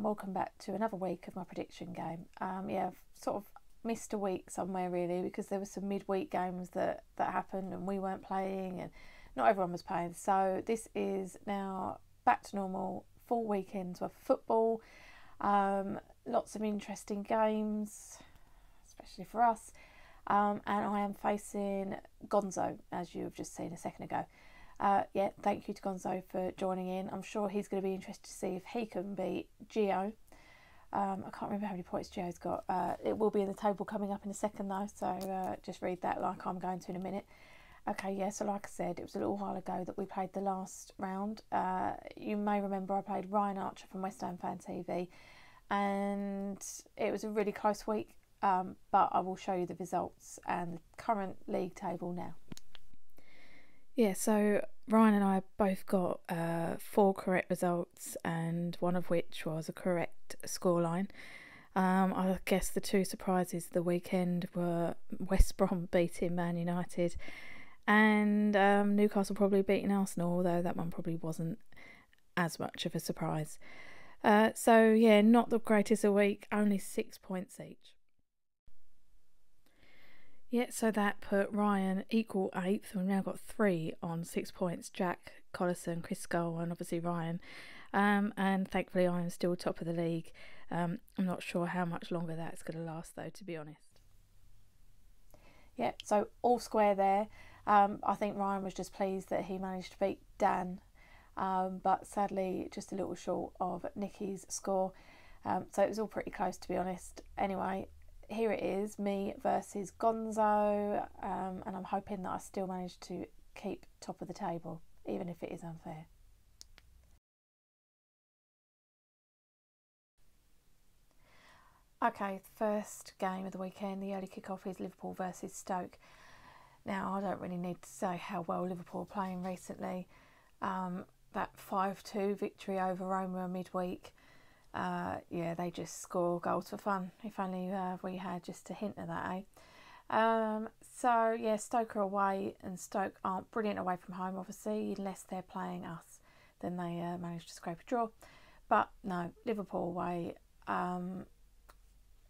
welcome back to another week of my prediction game. Yeah, I've sort of missed a week somewhere really, because there were some midweek games that happened and we weren't playing and not everyone was playing. So this is now back to normal, full weekends worth of football, lots of interesting games, especially for us. And I am facing Gonzo, as you have just seen a second ago. Yeah, thank you to Gonzo for joining in. I'm sure he's going to be interested to see if he can beat Gio. I can't remember how many points Gio's got. It will be in the table coming up in a second though, so just read that like I'm going to in a minute. Okay, yeah, so like I said, it was a little while ago that we played the last round. You may remember I played Ryan Archer from West Ham Fan TV, and it was a really close week, but I will show you the results and the current league table now. Yeah, so Ryan and I both got 4 correct results, and one of which was a correct scoreline. I guess the 2 surprises of the weekend were West Brom beating Man United and Newcastle probably beating Arsenal, although that one probably wasn't as much of a surprise. So yeah, not the greatest of a week, only 6 points each. Yeah, so that put Ryan equal 8th. We've now got 3 on 6 points. Jack, Collison, Kris Gonzo and obviously Ryan. And thankfully I am still top of the league. I'm not sure how much longer that's going to last though, to be honest. Yeah, so all square there. I think Ryan was just pleased that he managed to beat Dan. But sadly just a little short of Nicky's score. So it was all pretty close, to be honest. Anyway, here it is, me versus Gonzo, and I'm hoping that I still manage to keep top of the table, even if it is unfair. Okay, first game of the weekend, the early kick-off is Liverpool versus Stoke. Now, I don't really need to say how well Liverpool are playing recently. That 5-2 victory over Roma midweek. Yeah, they just score goals for fun. If only we had just a hint of that, eh? So, yeah, Stoke are away, and Stoke aren't brilliant away from home, obviously, unless they're playing us. Then they manage to scrape a draw. But, no, Liverpool away.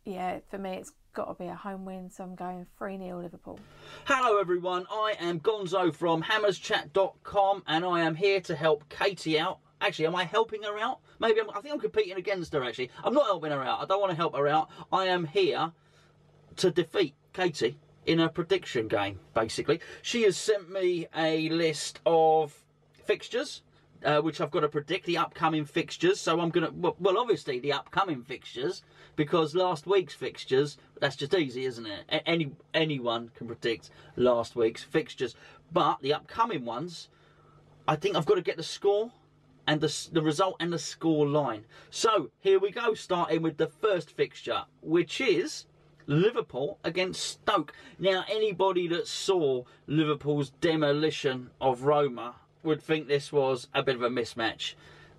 Yeah, for me, it's got to be a home win, so I'm going 3-0 Liverpool. Hello, everyone. I am Gonzo from hammerschat.com, and I am here to help Katie out. Actually, am I helping her out? Maybe I think I'm competing against her, actually. I'm not helping her out. I don't want to help her out. I am here to defeat Katie in a prediction game, basically. She has sent me a list of fixtures, which I've got to predict, the upcoming fixtures. So I'm going to, well, obviously the upcoming fixtures, because last week's fixtures, that's just easy, isn't it? Anyone can predict last week's fixtures. But the upcoming ones, I think I've got to get the score and the result and the score line. So here we go, starting with the first fixture, which is Liverpool against Stoke. Now, anybody that saw Liverpool's demolition of Roma would think this was a bit of a mismatch.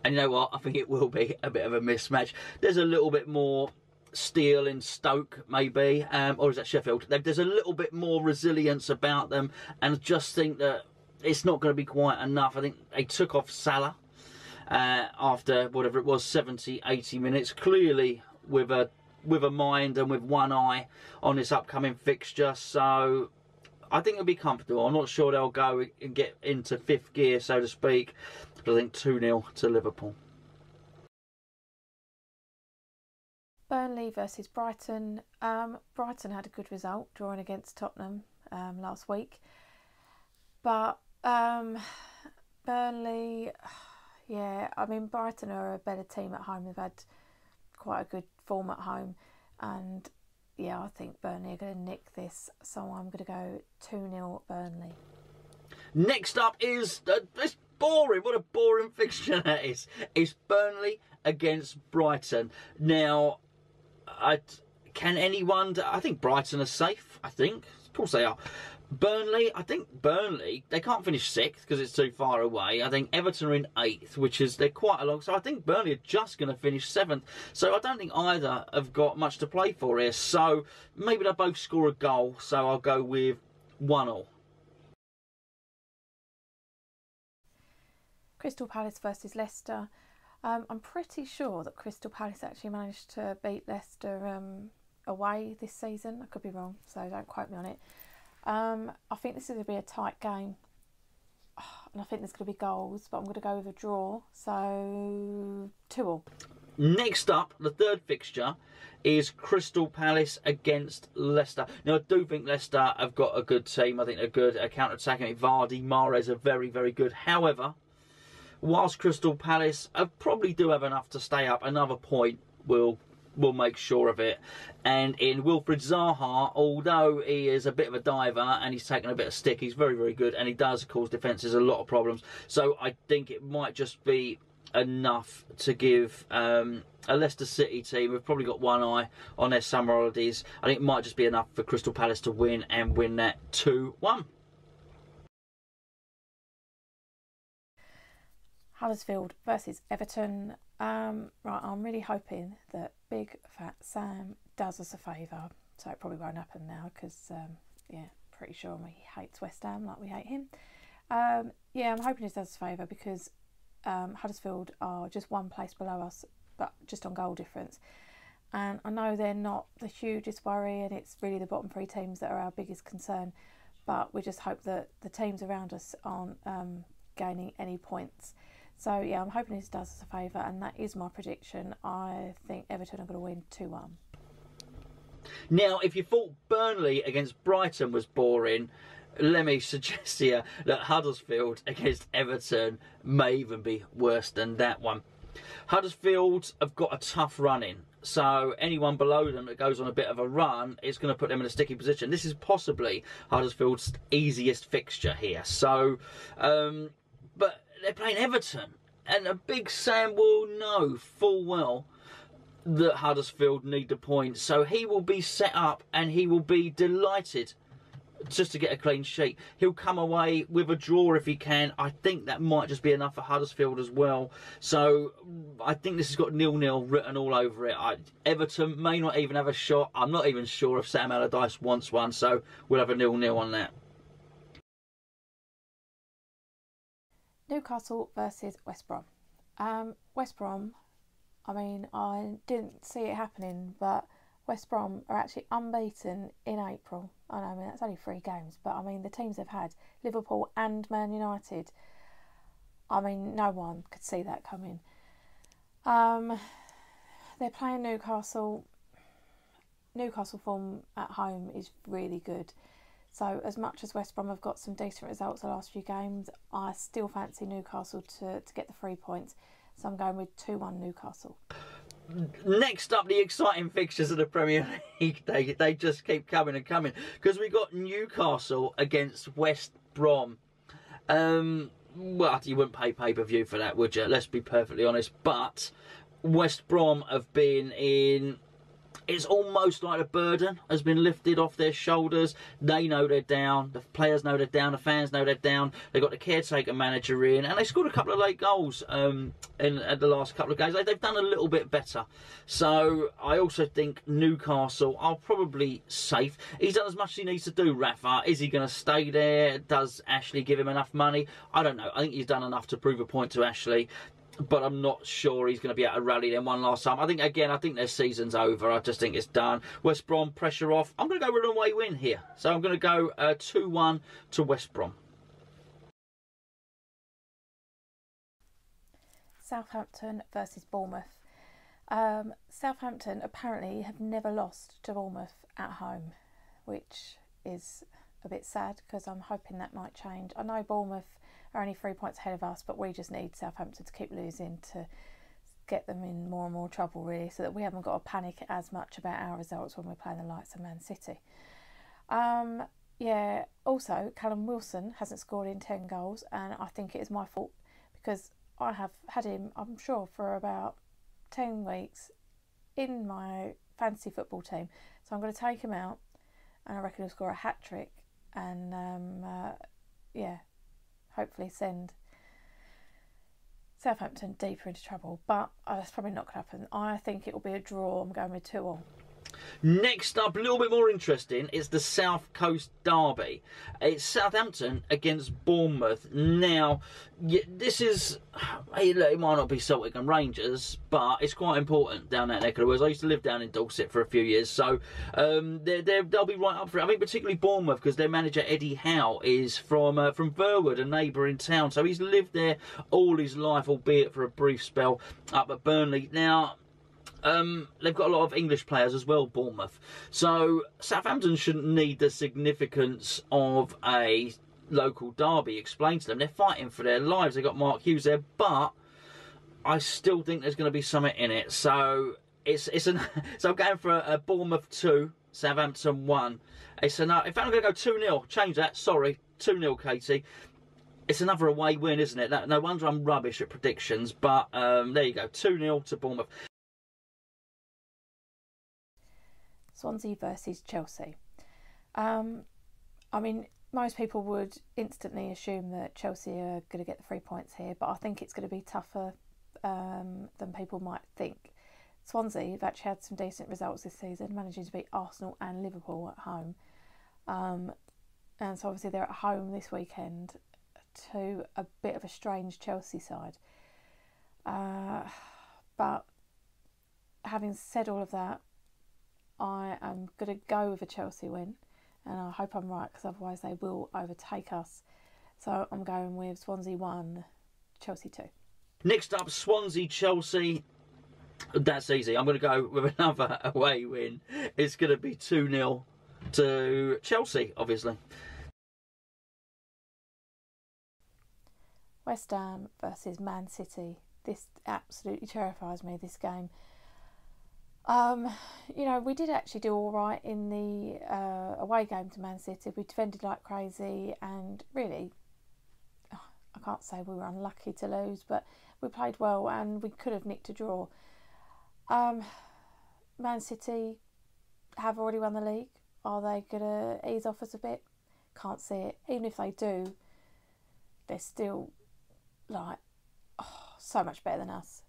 And you know what? I think it will be a bit of a mismatch. There's a little bit more steel in Stoke, maybe, or is that Sheffield? There's a little bit more resilience about them, and I just think that it's not going to be quite enough. I think they took off Salah after whatever it was, 70, 80 minutes, clearly with a mind and with one eye on this upcoming fixture. So I think it'll be comfortable. I'm not sure they'll go and get into 5th gear, so to speak, but I think 2-0 to Liverpool. Burnley versus Brighton. Brighton had a good result, drawing against Tottenham last week. But Burnley, yeah, I mean, Brighton are a better team at home. They've had quite a good form at home. And, yeah, I think Burnley are going to nick this. So I'm going to go 2-0 Burnley. Next up is, it's boring. What a boring fixture that is. It's Burnley against Brighton. Now, can anyone... I think Brighton are safe, I think. Of course they are. Burnley, I think Burnley, they can't finish 6th because it's too far away. I think Everton are in 8th, which is, they're quite a long... So I think Burnley are just going to finish 7th. So I don't think either have got much to play for here. So maybe they'll both score a goal. So I'll go with 1-1. Crystal Palace versus Leicester. I'm pretty sure that Crystal Palace actually managed to beat Leicester away this season. I could be wrong, so don't quote me on it. I think this is going to be a tight game, and I think there's going to be goals, but I'm going to go with a draw, so 2-2. Next up, the third fixture is Crystal Palace against Leicester. Now, I do think Leicester have got a good team. I think they're good at counter-attacking. Vardy, Mahrez are very, very good. However, whilst Crystal Palace probably do have enough to stay up, another point will make sure of it. And in Wilfried Zaha, although he is a bit of a diver and he's taken a bit of stick, he's very, very good, and he does cause defences a lot of problems. So I think it might just be enough to give a Leicester City team who've probably got one eye on their summer holidays. I think it might just be enough for Crystal Palace to win and win that 2-1. Huddersfield versus Everton. Right, I'm really hoping that Big Fat Sam does us a favour. So it probably won't happen now because, yeah, pretty sure he hates West Ham like we hate him. Yeah, I'm hoping he does us a favour because Huddersfield are just one place below us, but just on goal difference. And I know they're not the hugest worry, and it's really the bottom three teams that are our biggest concern. But we just hope that the teams around us aren't gaining any points. So, yeah, I'm hoping this does us a favour, and that is my prediction. I think Everton are going to win 2-1. Now, if you thought Burnley against Brighton was boring, let me suggest here that Huddersfield against Everton may even be worse than that one. Huddersfield have got a tough run in, so anyone below them that goes on a bit of a run is going to put them in a sticky position. This is possibly Huddersfield's easiest fixture here. So, but they're playing Everton, and a Big Sam will know full well that Huddersfield need the points. So he will be set up and he will be delighted just to get a clean sheet. He'll come away with a draw if he can. I think that might just be enough for Huddersfield as well. So I think this has got 0-0 written all over it. Everton may not even have a shot. I'm not even sure if Sam Allardyce wants one, so we'll have a 0-0 on that. Newcastle versus West Brom. West Brom, I mean, I didn't see it happening, but West Brom are actually unbeaten in April. I know, I mean, that's only 3 games, but I mean, the teams they've had, Liverpool and Man United, I mean, no one could see that coming. They're playing Newcastle. Newcastle form at home is really good. So as much as West Brom have got some decent results the last few games, I still fancy Newcastle to get the 3 points. So I'm going with 2-1 Newcastle. Next up, the exciting fixtures of the Premier League. They just keep coming and coming. Because we got Newcastle against West Brom. Well, you wouldn't pay pay-per-view for that, would you? Let's be perfectly honest. But West Brom have been in... It's almost like a burden has been lifted off their shoulders. They know they're down. The players know they're down. The fans know they're down. They've got the caretaker manager in. And they scored a couple of late goals at the last couple of games. They've done a little bit better. So I also think Newcastle are probably safe. He's done as much as he needs to do, Rafa. Is he going to stay there? Does Ashley give him enough money? I don't know. I think he's done enough to prove a point to Ashley. But I'm not sure he's going to be able to rally them one last time. I think their season's over. I just think it's done. West Brom, pressure off. I'm going to go with an away win here. So I'm going to go 2-1 to West Brom. Southampton versus Bournemouth. Southampton apparently have never lost to Bournemouth at home, which is a bit sad because I'm hoping that might change. I know Bournemouth are only 3 points ahead of us, but we just need Southampton to keep losing to get them in more and more trouble, really, so that we haven't got to panic as much about our results when we're playing the likes of Man City. Yeah, also, Callum Wilson hasn't scored in 10 goals, and I think it is my fault because I have had him, I'm sure, for about 10 weeks in my fantasy football team. So I'm going to take him out, and I reckon he'll score a hat-trick, and, yeah, hopefully send Southampton deeper into trouble. But that's probably not going to happen. I think it will be a draw. I'm going with 2-2. Next up, a little bit more interesting, it's the South Coast Derby. It's Southampton against Bournemouth. Now, this is, it might not be Celtic and Rangers, but it's quite important down that neck of the woods. I used to live down in Dorset for a few years, so they'll be right up for it. I think particularly Bournemouth, because their manager Eddie Howe is from Burwood, a neighbouring town, so he's lived there all his life, albeit for a brief spell up at Burnley. Now, they've got a lot of English players as well, Bournemouth. So Southampton shouldn't need the significance of a local derby explained to them. They're fighting for their lives. They've got Mark Hughes there, but I still think there's going to be something in it. So so I'm going for a Bournemouth 2, Southampton 1. It's in fact, I'm going to go 2-0. Change that. Sorry, 2-0, Katie. It's another away win, isn't it? No wonder I'm rubbish at predictions, but there you go. 2-0 to Bournemouth. Swansea versus Chelsea. I mean, most people would instantly assume that Chelsea are going to get the 3 points here, but I think it's going to be tougher than people might think. Swansea have actually had some decent results this season, managing to beat Arsenal and Liverpool at home. And so obviously they're at home this weekend to a bit of a strange Chelsea side. But having said all of that, I am going to go with a Chelsea win, and I hope I'm right, because otherwise they will overtake us. So I'm going with Swansea 1, Chelsea 2. Next up, Swansea-Chelsea. That's easy. I'm going to go with another away win. It's going to be 2-0 to Chelsea, obviously. West Ham versus Man City. This absolutely terrifies me, this game. You know, we did actually do all right in the away game to Man City. We defended like crazy, and really, I can't say we were unlucky to lose, but we played well and we could have nicked a draw. Man City have already won the league. Are they going to ease off us a bit? Can't see it. Even if they do, they're still like so much better than us.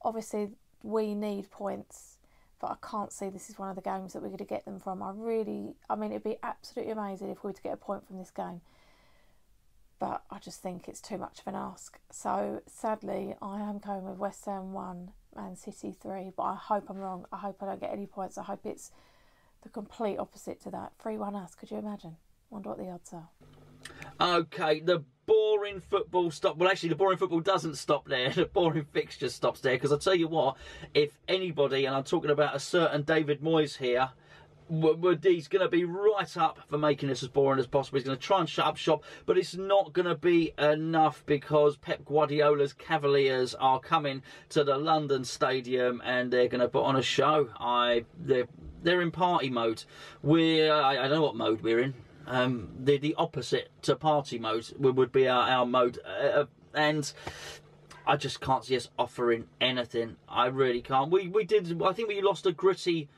Obviously, we need points, but I can't see this is one of the games that we're going to get them from. I mean, it'd be absolutely amazing if we were to get a point from this game, but I just think it's too much of an ask. So sadly, I am going with West Ham 1, Man City 3, but I hope I'm wrong. I hope I don't get any points. I hope it's the complete opposite to that. 3-1 us, could you imagine? Wonder what the odds are. Okay, the boring football stop. Well, actually, the boring football doesn't stop there. The boring fixture stops there. Because I'll tell you what, if anybody, and I'm talking about a certain David Moyes here, he's going to be right up for making this as boring as possible. He's going to try and shut up shop, but it's not going to be enough, because Pep Guardiola's Cavaliers are coming to the London Stadium and they're going to put on a show. They're in party mode. I don't know what mode we're in. The opposite to party mode would be our mode, and I just can't see us offering anything. I really can't. We did. I think we lost a gritty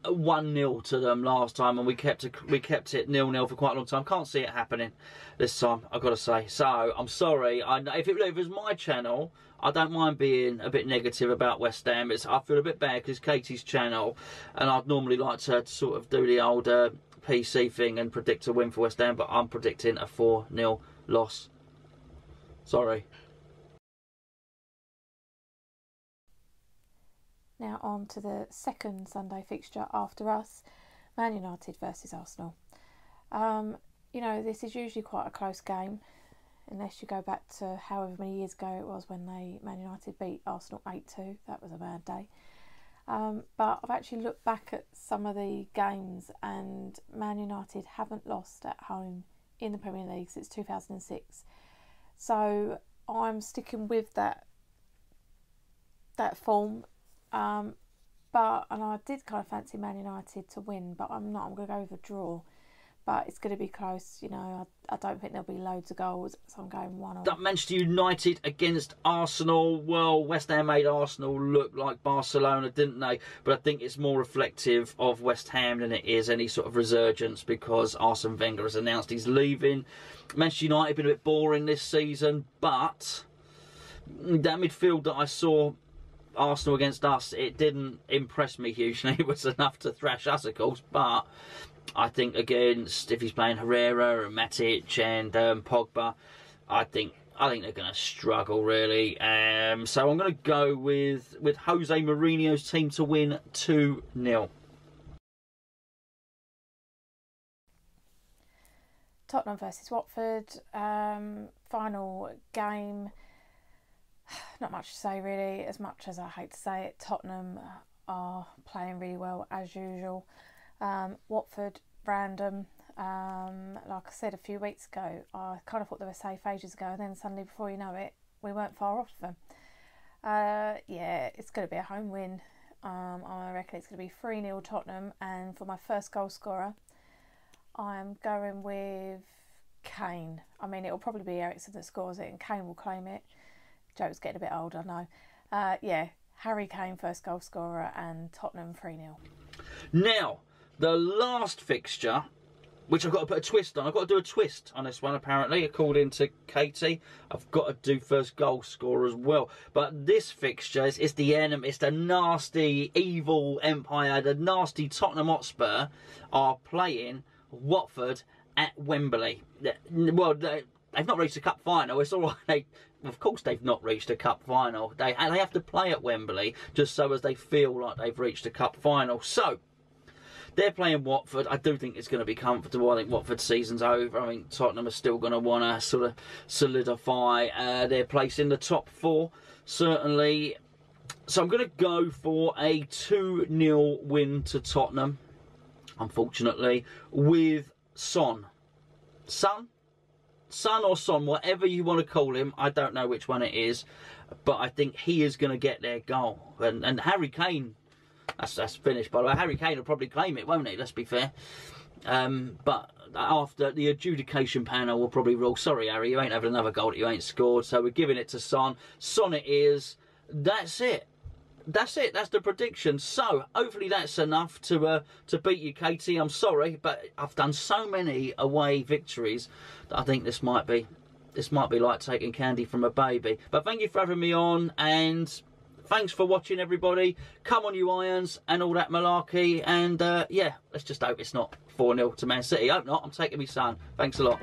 1-0 to them last time, and we kept it 0-0 for quite a long time. Can't see it happening this time, I've got to say. So I'm sorry. If it was my channel, I don't mind being a bit negative about West Ham. I feel a bit bad because it's Katie's channel, and I'd normally like to sort of do the old PC thing and predict a win for West Ham, but I'm predicting a 4-0 loss. Sorry. Now on to the second Sunday fixture after us, Man United versus Arsenal. You know, this is usually quite a close game, unless you go back to however many years ago it was when Man United beat Arsenal 8-2. That was a bad day. But I've actually looked back at some of the games, and Man United haven't lost at home in the Premier League since 2006. So I'm sticking with that form. And I did kind of fancy Man United to win, but I'm not. I'm going to go with a draw. But it's going to be close, you know. I don't think there'll be loads of goals, so I'm going 1-1. Manchester United against Arsenal. Well, West Ham made Arsenal look like Barcelona, didn't they? But I think it's more reflective of West Ham than it is any sort of resurgence, because Arsene Wenger has announced he's leaving. Manchester United have been a bit boring this season, but that midfield that I saw Arsenal against us, it didn't impress me hugely. It was enough to thrash us, of course, but I think against, if he's playing Herrera and Matic and Pogba, I think they're going to struggle, really. So I'm going to go with Jose Mourinho's team to win 2-0. Tottenham versus Watford, final game. Not much to say, really, as much as I hate to say it. Tottenham are playing really well as usual. Watford, random. Like I said a few weeks ago, I kind of thought they were safe ages ago, and then suddenly, before you know it, we weren't far off them. Yeah, it's going to be a home win. I reckon it's going to be 3-0 Tottenham, and for my first goal scorer, I'm going with Kane. I mean, it'll probably be Eriksen that scores it, and Kane will claim it. Joke's getting a bit old, I know. Yeah, Harry Kane, first goal scorer, and Tottenham 3-0. Now, the last fixture, which I've got to put a twist on. I've got to do a twist on this one, apparently, according to Katie. I've got to do first goal scorer as well. But this fixture is the enemy. It's the nasty, evil Empire. The nasty Tottenham Hotspur are playing Watford at Wembley. Well, they've not reached the cup final. It's all right. Of course they've not reached a cup final. They have to play at Wembley just so as they feel like they've reached a cup final. So, they're playing Watford. I do think it's going to be comfortable. I think Watford's season's over. I mean, Tottenham are still going to want to sort of solidify their place in the top 4, certainly. So I'm going to go for a 2-0 win to Tottenham, unfortunately, with Son. Son or Son, whatever you want to call him, I don't know which one it is, but I think he is going to get their goal. And Harry Kane, that's finished, by the way. Harry Kane will probably claim it, won't he? Let's be fair. But after the adjudication panel will probably rule, sorry, Harry, you ain't having another goal that you ain't scored, so we're giving it to Son. Son it is. That's it. That's it. That's the prediction. So hopefully that's enough to beat you, Katie. I'm sorry, but I've done so many away victories that I think this might be like taking candy from a baby. But thank you for having me on, and thanks for watching, everybody. Come on, you Irons, and all that malarkey. And yeah, let's just hope it's not 4-0 to Man City. Hope not. I'm taking my son. Thanks a lot.